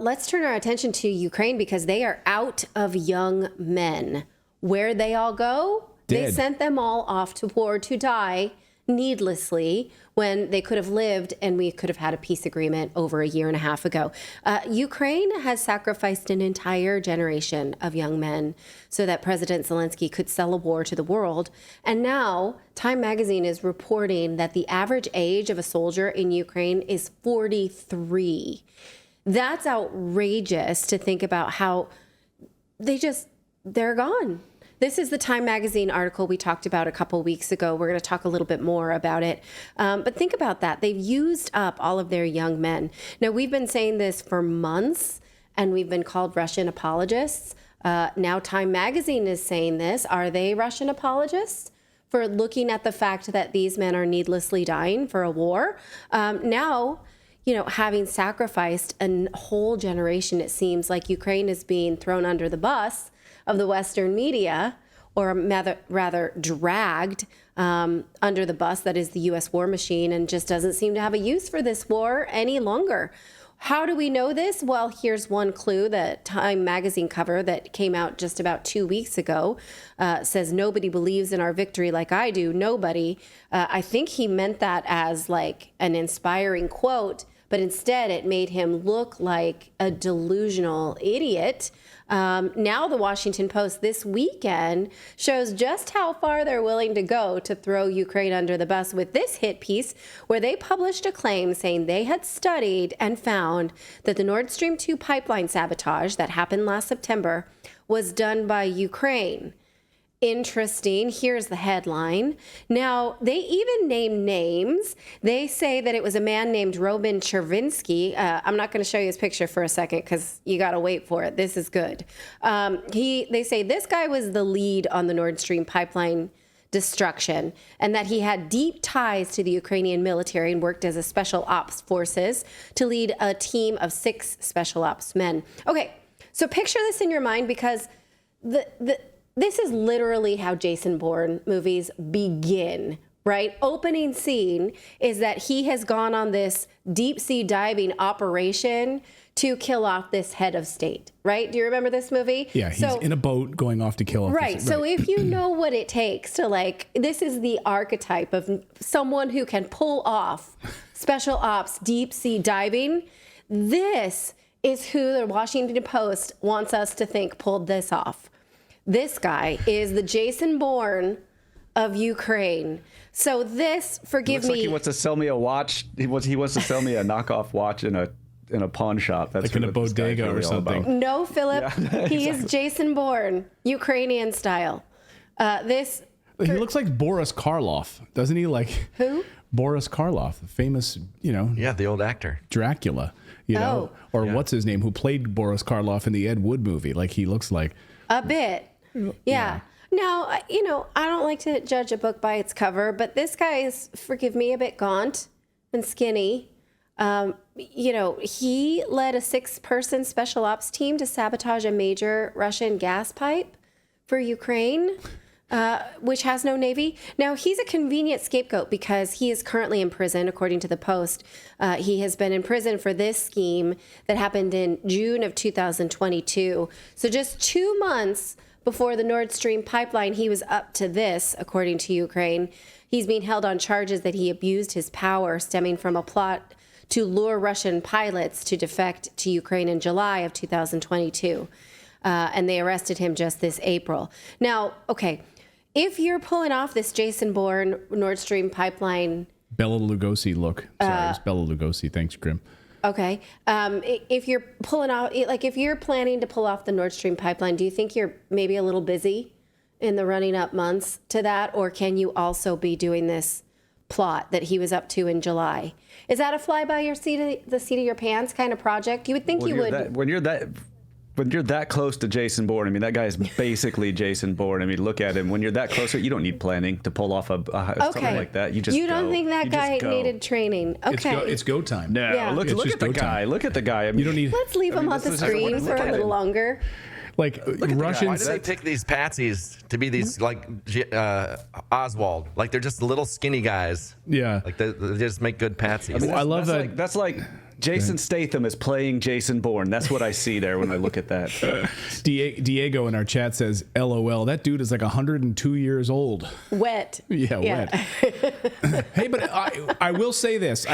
Let's turn our attention to Ukraine because they are out of young men. Where they all go, they sent them all off to war to die needlessly when they could have lived and we could have had a peace agreement over a year and a half ago. Ukraine has sacrificed an entire generation of young men so that President Zelensky could sell a war to the world. And now Time magazine is reporting that the average age of a soldier in Ukraine is 43. That's outrageous to think about how they're gone. This is the Time magazine article we talked about a couple weeks ago. We're going to talk a little bit more about it. But think about that. They've used up all of their young men. Now, we've been saying this for months, and we've been called Russian apologists. Now, Time magazine is saying this. Are they Russian apologists for looking at the fact that these men are needlessly dying for a war? Now, having sacrificed a whole generation, it seems like Ukraine is being thrown under the bus of the Western media, or rather dragged under the bus that is the U.S. war machine, and just doesn't seem to have a use for this war any longer. How do we know this? Well, here's one clue. The Time magazine cover that came out just about 2 weeks ago says, "Nobody believes in our victory like I do." Nobody. I think he meant that as like an inspiring quote, but instead it made him look like a delusional idiot. Now the Washington Post this weekend shows just how far they're willing to go to throw Ukraine under the bus with this hit piece, where they published a claim saying they had studied and found that the Nord Stream 2 pipeline sabotage that happened last September was done by Ukraine. Interesting. Here's the headline. Now, they even name names. They say that it was a man named Roman Chervinsky. I'm not going to show you his picture for a second because you got to wait for it. This is good. They say this guy was the lead on the Nord Stream pipeline destruction, and that he had deep ties to the Ukrainian military and worked as a special ops forces to lead a team of 6 special ops men. Okay, so picture this in your mind, because this is literally how Jason Bourne movies begin, right? Opening scene is that he has gone on this deep sea diving operation to kill off this head of state, right? Do you remember this movie? Yeah, he's in a boat going off to kill off. Right. So if you know what it takes to this is the archetype of someone who can pull off special ops, deep sea diving. This is who the Washington Post wants us to think pulled this off. This guy is the Jason Bourne of Ukraine. So this, forgive me. Like he wants to sell me a watch. He wants to sell me a knockoff watch in a pawn shop. That's like in a bodega or something. No, Philip. Yeah, he is Jason Bourne, Ukrainian style. He looks like Boris Karloff, doesn't he? Like who? Boris Karloff, the famous, Yeah, the old actor. Dracula, or what's his name, who played Boris Karloff in the Ed Wood movie. Like he looks like a bit. Yeah. Now, I don't like to judge a book by its cover, but this guy is, forgive me, a bit gaunt and skinny. He led a 6-person special ops team to sabotage a major Russian gas pipe for Ukraine, which has no navy. Now, he's a convenient scapegoat because he is currently in prison, according to the Post. He has been in prison for this scheme that happened in June of 2022. So just 2 months before the Nord Stream pipeline, he was up to this, according to Ukraine. He's being held on charges that he abused his power stemming from a plot to lure Russian pilots to defect to Ukraine in July of 2022. And they arrested him just this April. Now, okay, if you're pulling off this Jason Bourne Nord Stream pipeline... Bela Lugosi look. Sorry, it's Bela Lugosi. Thanks, Grim. Okay. If you're pulling off, if you're planning to pull off the Nord Stream pipeline, do you think you're maybe a little busy in the running up months to that? Or can you also be doing this plot that he was up to in July? Is that a fly by the seat of your pants kind of project? You would think you would. When you're that close to Jason Bourne, I mean, that guy is basically Jason Bourne. I mean, look at him. When you're that close, you don't need planning to pull off something like that. You don't think that guy needed training? Okay, it's go time. No, yeah. look at the guy. Look at the guy. I mean, you don't need. Let's leave him on the screen for a little longer. Like Russians, why do they pick these patsies to be these Oswald? Like they're just little skinny guys. Yeah, like they just make good patsies. I mean, I love that. That's like Jason Statham is playing Jason Bourne. That's what I see there when I look at that. Diego in our chat says, LOL, that dude is like 102 years old. Wet. Yeah. Wet. Hey, but I will say this.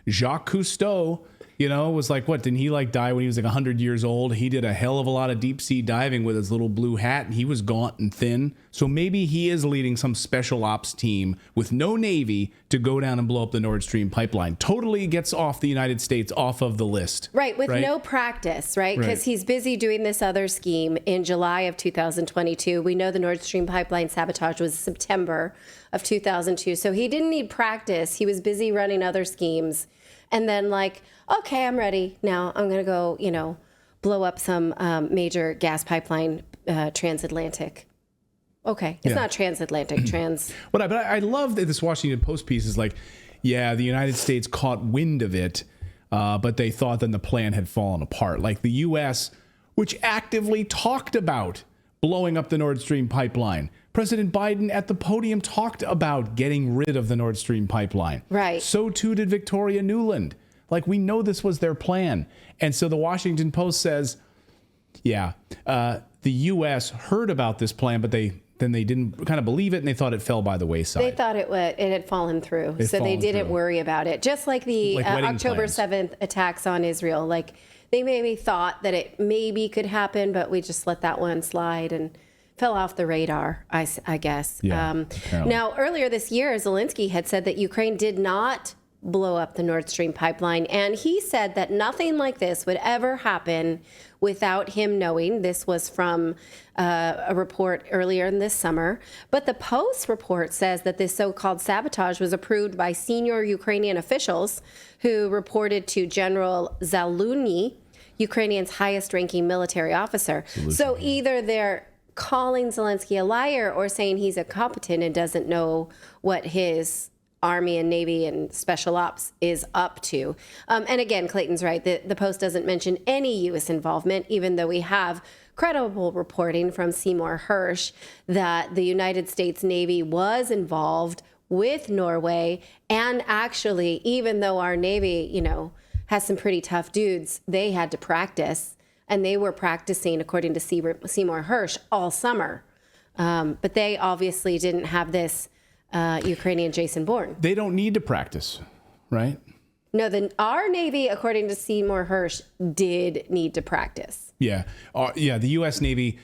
Jacques Cousteau, was like, what, didn't he like die when he was like 100 years old? He did a hell of a lot of deep sea diving with his little blue hat, and he was gaunt and thin. So maybe he is leading some special ops team with no Navy to go down and blow up the Nord Stream pipeline. Totally gets off the United States off of the list. Right, with no practice, right? Because he's busy doing this other scheme in July of 2022. We know the Nord Stream pipeline sabotage was September of 2002. So he didn't need practice. He was busy running other schemes. And then okay, I'm ready. Now I'm going to go, blow up some major gas pipeline, transatlantic. Okay. It's not transatlantic, But I love that this Washington Post piece is like, the United States caught wind of it, but they thought then the plan had fallen apart. Like the U.S., which actively talked about blowing up the Nord Stream pipeline. President Biden at the podium talked about getting rid of the Nord Stream pipeline. Right. So too did Victoria Nuland. Like, we know this was their plan. And so the Washington Post says, the U.S. heard about this plan, but they didn't kind of believe it, and they thought it fell by the wayside. They thought it had fallen through, so they didn't worry about it. Just like the October 7th attacks on Israel. Like, they maybe thought that it maybe could happen, but we just let that one slide and fell off the radar, I guess. Yeah, now, earlier this year, Zelensky had said that Ukraine did not blow up the Nord Stream pipeline. And he said that nothing like this would ever happen without him knowing. This was from a report earlier in this summer. But the Post report says that this so-called sabotage was approved by senior Ukrainian officials who reported to General Zelenskyy, Ukrainian's highest-ranking military officer. So either they're calling Zelensky a liar or saying he's incompetent and doesn't know what his Army and Navy and Special Ops is up to. And again, Clayton's right. The Post doesn't mention any U.S. involvement, even though we have credible reporting from Seymour Hersh that the United States Navy was involved with Norway. And actually, even though our Navy, has some pretty tough dudes, they had to practice. And they were practicing, according to Seymour Hersh, all summer. But they obviously didn't have this Ukrainian Jason Bourne. They don't need to practice, right? No, our Navy, according to Seymour Hersh, did need to practice. Yeah. The U.S. Navy,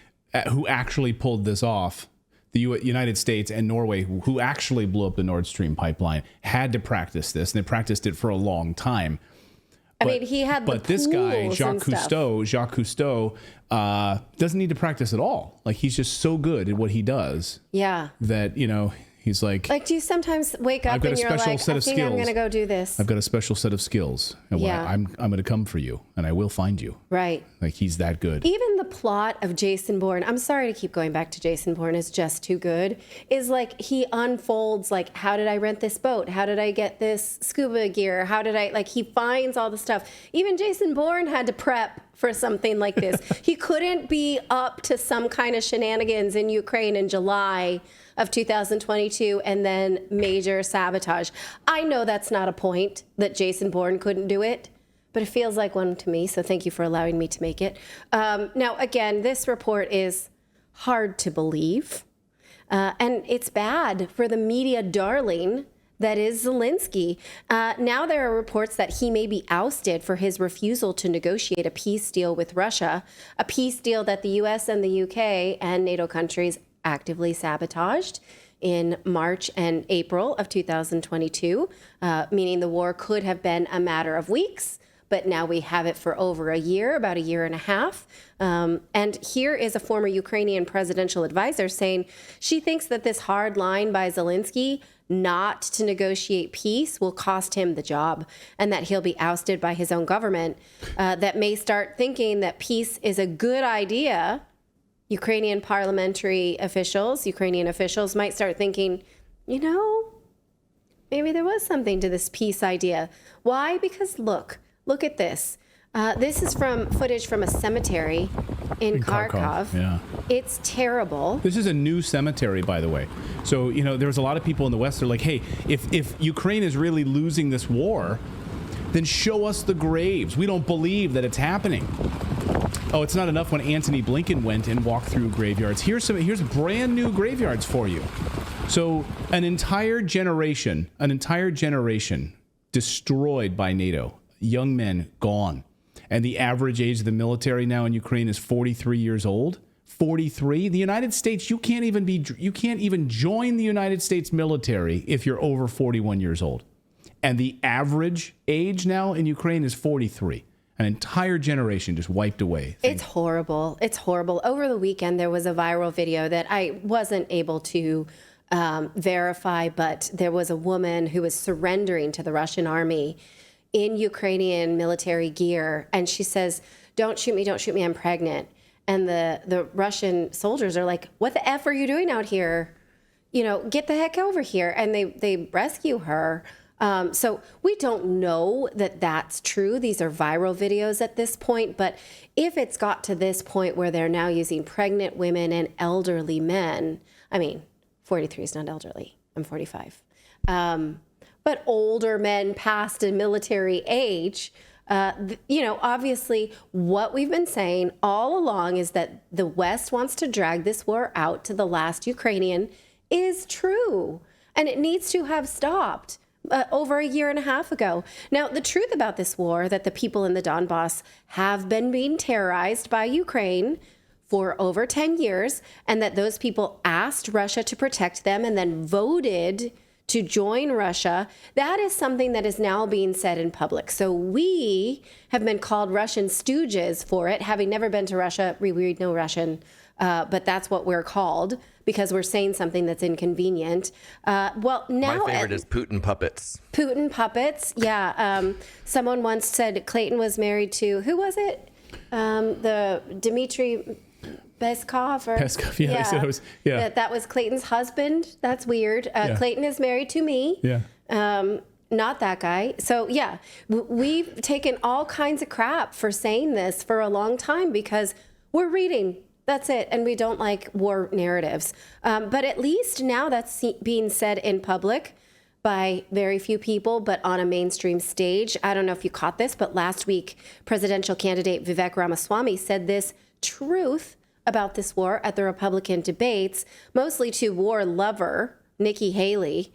who actually pulled this off, the United States and Norway, who actually blew up the Nord Stream pipeline, had to practice this, and they practiced it for a long time. He had but this guy, Jacques Cousteau, doesn't need to practice at all. Like, he's just so good at what he does. Yeah. That, he's like, do you sometimes wake up and you're like, I think I'm going to go do this? I've got a special set of skills. And I'm going to come for you, and I will find you. Right. Like, he's that good. Even the plot of Jason Bourne, I'm sorry to keep going back to Jason Bourne, is just too good, is like he unfolds, like, how did I rent this boat? How did I get this scuba gear? How did I, he finds all the stuff. Even Jason Bourne had to prep for something like this. He couldn't be up to some kind of shenanigans in Ukraine in July of 2022 and then major sabotage. I know that's not a point that Jason Bourne couldn't do it, but it feels like one to me, so thank you for allowing me to make it. Now, again, this report is hard to believe, and it's bad for the media darling that is Zelensky. Now there are reports that he may be ousted for his refusal to negotiate a peace deal with Russia, a peace deal that the U.S. and the U.K. and NATO countries actively sabotaged in March and April of 2022, meaning the war could have been a matter of weeks, but now we have it for over a year, about a year and a half. And here is a former Ukrainian presidential advisor saying she thinks that this hard line by Zelensky not to negotiate peace will cost him the job, and that he'll be ousted by his own government that may start thinking that peace is a good idea. Ukrainian officials might start thinking, maybe there was something to this peace idea. Why? Because look at this. This is from footage from a cemetery in Kharkov. Yeah. It's terrible. This is a new cemetery, by the way. So, there's a lot of people in the West that are like, hey, if Ukraine is really losing this war, then show us the graves. We don't believe that it's happening. Oh, it's not enough when Antony Blinken went and walked through graveyards. Here's brand new graveyards for you. So an entire generation destroyed by NATO. Young men gone. And the average age of the military now in Ukraine is 43 years old. 43. The United States, you can't even join the United States military if you're over 41 years old. And the average age now in Ukraine is 43. An entire generation just wiped away. It's horrible. It's horrible. Over the weekend, there was a viral video that I wasn't able to verify, but there was a woman who was surrendering to the Russian army in Ukrainian military gear. And she says, don't shoot me, I'm pregnant. And the Russian soldiers are like, what the F are you doing out here? You know, get the heck over here. And they rescue her. So we don't know that that's true. These are viral videos at this point. But if it's got to this point where they're now using pregnant women and elderly men, I mean, 43 is not elderly. I'm 45. But older men past a military age, you know, obviously what we've been saying all along is that the West wants to drag this war out to the last Ukrainian is true. And it needs to have stopped over a year and a half ago. Now, the truth about this war, that the people in the Donbass have been being terrorized by Ukraine for over 10 years, and that those people asked Russia to protect them and then voted to join Russia, that is something that is now being said in public. So we have been called Russian stooges for it. Having never been to Russia, we read no Russian, but that's what we're called because we're saying something that's inconvenient. Well, now my favorite is Putin puppets. Putin puppets, yeah. Someone once said Clayton was married to, who was it? The Dmitry Peskov, yeah. They said it was, yeah. That was Clayton's husband. That's weird. Yeah. Clayton is married to me. Yeah. Not that guy. So yeah, we've taken all kinds of crap for saying this for a long time because we're reading. That's it. And we don't like war narratives. But at least now that's being said in public by very few people, but on a mainstream stage. I don't know if you caught this, but last week, presidential candidate Vivek Ramaswamy said this truth about this war at the Republican debates, mostly to war lover Nikki Haley.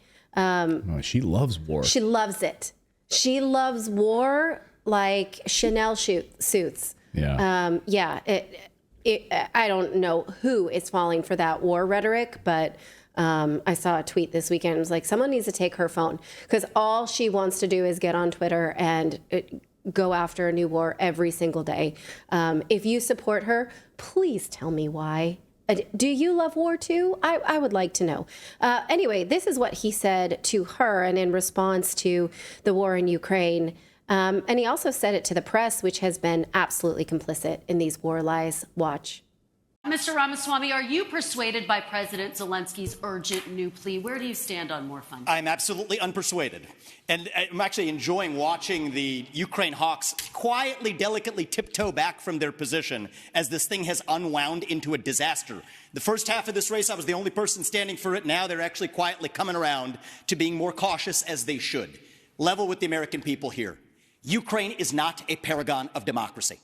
She loves war. She loves it. She loves war like Chanel suits. Yeah. I don't know who is falling for that war rhetoric, but I saw a tweet this weekend. It was like, someone needs to take her phone because all she wants to do is get on Twitter and go after a new war every single day. If you support her, please tell me why. Do you love war too? I would like to know. Anyway, this is what he said to her and in response to the war in Ukraine. And he also said it to the press, which has been absolutely complicit in these war lies. Watch. Mr. Ramaswamy, are you persuaded by President Zelensky's urgent new plea? Where do you stand on more funding? I'm absolutely unpersuaded. And I'm actually enjoying watching the Ukraine hawks quietly, delicately tiptoe back from their position as this thing has unwound into a disaster. The first half of this race, I was the only person standing for it. Now they're actually quietly coming around to being more cautious as they should. Level with the American people here. Ukraine is not a paragon of democracy.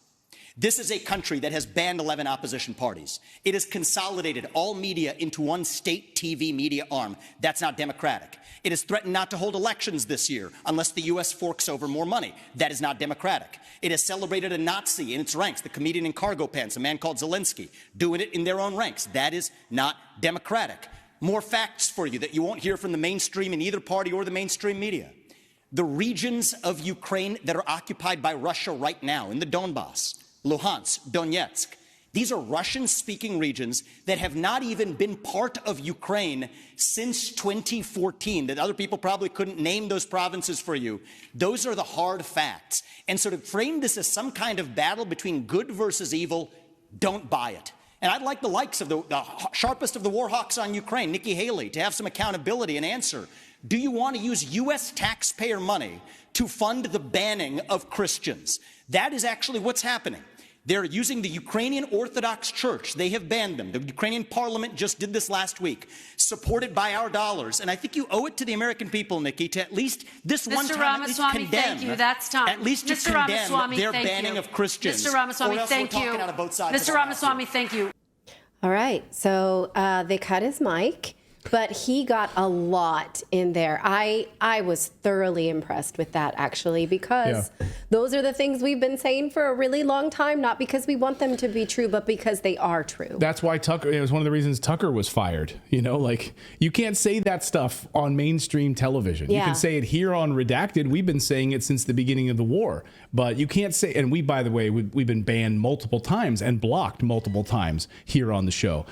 This is a country that has banned 11 opposition parties. It has consolidated all media into one state TV media arm. That's not democratic. It has threatened not to hold elections this year unless the U.S. forks over more money. That is not democratic. It has celebrated a Nazi in its ranks, the comedian in cargo pants, a man called Zelenskyy, doing it in their own ranks. That is not democratic. More facts for you that you won't hear from the mainstream in either party or the mainstream media. The regions of Ukraine that are occupied by Russia right now in the Donbass, Luhansk, Donetsk. These are Russian-speaking regions that have not even been part of Ukraine since 2014, that other people probably couldn't name those provinces for you. Those are the hard facts. And so to frame this as some kind of battle between good versus evil, don't buy it. And I'd like the likes of the sharpest of the war hawks on Ukraine, Nikki Haley, to have some accountability and answer. Do you want to use U.S. taxpayer money to fund the banning of Christians? That is actually what's happening. They're using the Ukrainian Orthodox Church. They have banned them. The Ukrainian parliament just did this last week, supported by our dollars. And I think you owe it to the American people, Nikki, to at least this one time at least condemn. Thank you. That's time. At least to Mr. condemn Ramaswamy, their thank banning you. of Christians. Mr. Ramaswamy, thank you. Mr. Ramaswamy, thank you. All right. So they cut his mic, but he got a lot in there. I was thoroughly impressed with that, actually, because those are the things we've been saying for a really long time, not because we want them to be true, but because they are true. That's why Tucker, it was one of the reasons Tucker was fired. You know, like, you can't say that stuff on mainstream television. You can say it here on Redacted. We've been saying it since the beginning of the war, but you can't say, and we, by the way, we've been banned multiple times and blocked multiple times here on the show.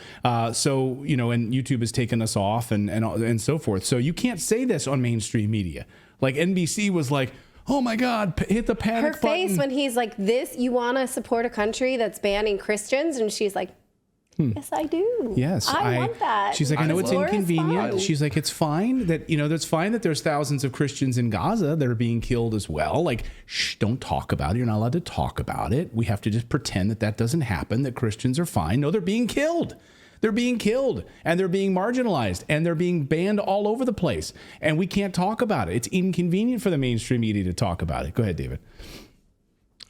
So, you know, and YouTube has taken us off and so forth. So you can't say this on mainstream media. Like NBC was like, oh my God, hit the panic button. Her face when he's like, this, you want to support a country that's banning Christians? And she's like, yes, I do. Yes, I want that. She's like, I know it's inconvenient. She's like, it's fine that, you know, that's fine that there's thousands of Christians in Gaza that are being killed as well. Like, shh, don't talk about it. You're not allowed to talk about it. We have to just pretend that that doesn't happen, that Christians are fine. No, they're being killed. They're being killed and they're being marginalized and they're being banned all over the place. And we can't talk about it. It's inconvenient for the mainstream media to talk about it. Go ahead, David.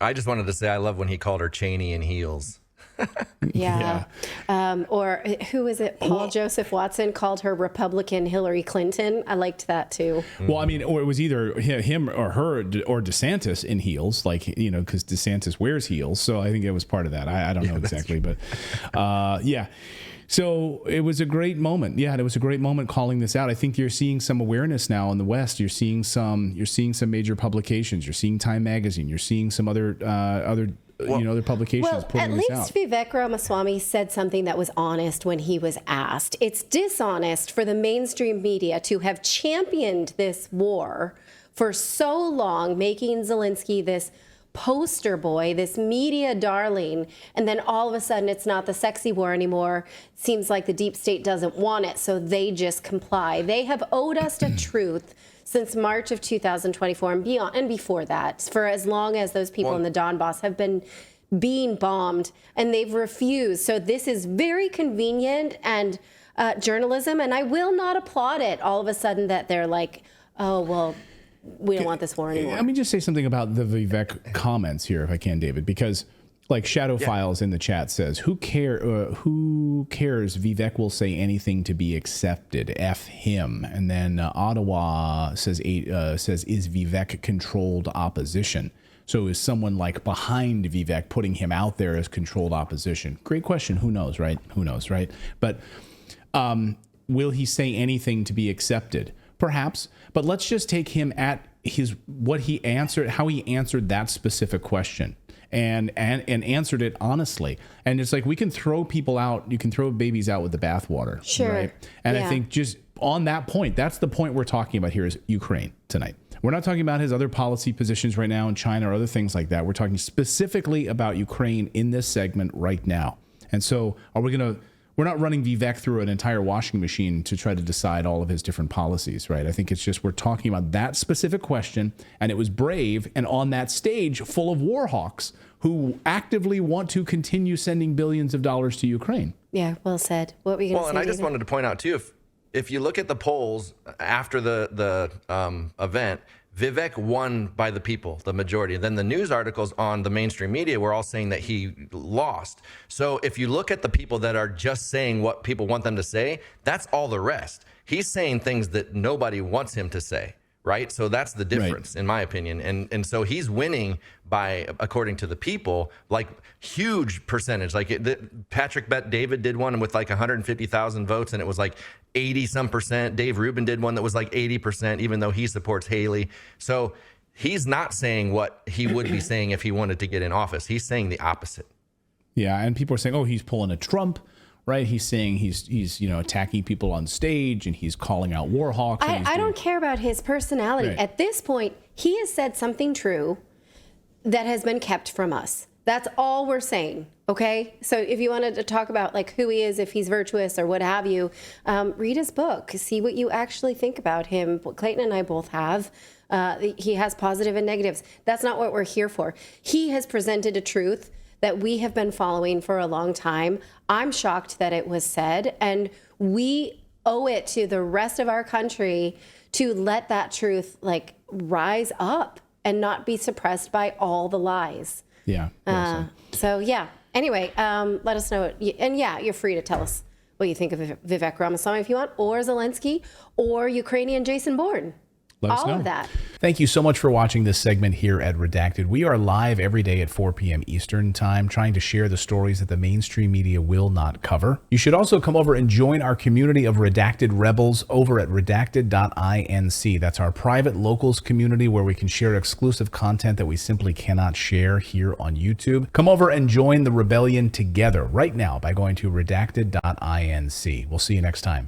I just wanted to say I love when he called her Cheney in heels. Or who is it? Paul Joseph Watson called her Republican Hillary Clinton. I liked that too. Well, I mean, or it was either him or her or DeSantis in heels, like, you know, because DeSantis wears heels. So I think it was part of that. I don't know exactly, but yeah. So it was a great moment. Yeah, it was a great moment calling this out. I think you're seeing some awareness now in the West. You're seeing some major publications. You're seeing Time Magazine. You're seeing some other publications putting this out. At least Vivek Ramaswamy said something that was honest when he was asked. It's dishonest for the mainstream media to have championed this war for so long, making Zelenskyy this poster boy, this media darling, and then all of a sudden it's not the sexy war anymore. Seems like the deep state doesn't want it, so they just comply. They have owed us the truth since March of 2024 and beyond, and before that, for as long as those people in the Donbass have been being bombed, and they've refused. So this is very convenient and journalism, and I will not applaud it all of a sudden that they're like, oh, well, we don't want this war anymore. Let me just say something about the Vivek comments here, if I can, David, because like Shadow Files in the chat says, who cares? Vivek will say anything to be accepted. F him. And then Ottawa says, is Vivek controlled opposition? So is someone like behind Vivek putting him out there as controlled opposition? Great question. Who knows, right? Who knows, right? But will he say anything to be accepted? Perhaps, but let's just take him at how he answered that specific question and answered it honestly. And it's like, we can throw people out. You can throw babies out with the bathwater. Sure. Right? And I think just on that point, that's the point we're talking about here is Ukraine tonight. We're not talking about his other policy positions right now in China or other things like that. We're talking specifically about Ukraine in this segment right now. And so we're not running Vivek through an entire washing machine to try to decide all of his different policies, right? I think it's just we're talking about that specific question, and it was brave and on that stage full of war hawks who actively want to continue sending billions of dollars to Ukraine. Yeah, well said. What were you going to say? Well, and I just wanted to point out, too, if you look at the polls after the event, Vivek won by the people, the majority. And then the news articles on the mainstream media were all saying that he lost. So if you look at the people that are just saying what people want them to say, that's all the rest. He's saying things that nobody wants him to say, right? So that's the difference, in my opinion. And so he's winning by, according to the people, like huge percentage. Like Patrick Bet David did one with like 150,000 votes, and it was like 80-some%. Dave Rubin did one that was like 80%, even though he supports Haley. So he's not saying what he would be saying if he wanted to get in office. He's saying the opposite. Yeah, and people are saying, oh, he's pulling a Trump, right? He's saying he's attacking people on stage and he's calling out war hawks. I don't care about his personality. Right. At this point, he has said something true that has been kept from us. That's all we're saying, okay? So if you wanted to talk about like who he is, if he's virtuous or what have you, read his book, see what you actually think about him. Clayton and I both have. He has positive and negatives. That's not what we're here for. He has presented a truth that we have been following for a long time. I'm shocked that it was said, and we owe it to the rest of our country to let that truth like rise up and not be suppressed by all the lies. Yeah. So yeah. Anyway, let us know. And yeah, you're free to tell us what you think of Vivek Ramaswamy if you want, or Zelensky, or Ukrainian Jason Bourne. Let us all know. of that. Thank you so much for watching this segment here at Redacted. We are live every day at 4 p.m. Eastern Time, trying to share the stories that the mainstream media will not cover. You should also come over and join our community of Redacted Rebels over at redacted.inc. That's our private locals community where we can share exclusive content that we simply cannot share here on YouTube. Come over and join the rebellion together right now by going to redacted.inc. We'll see you next time.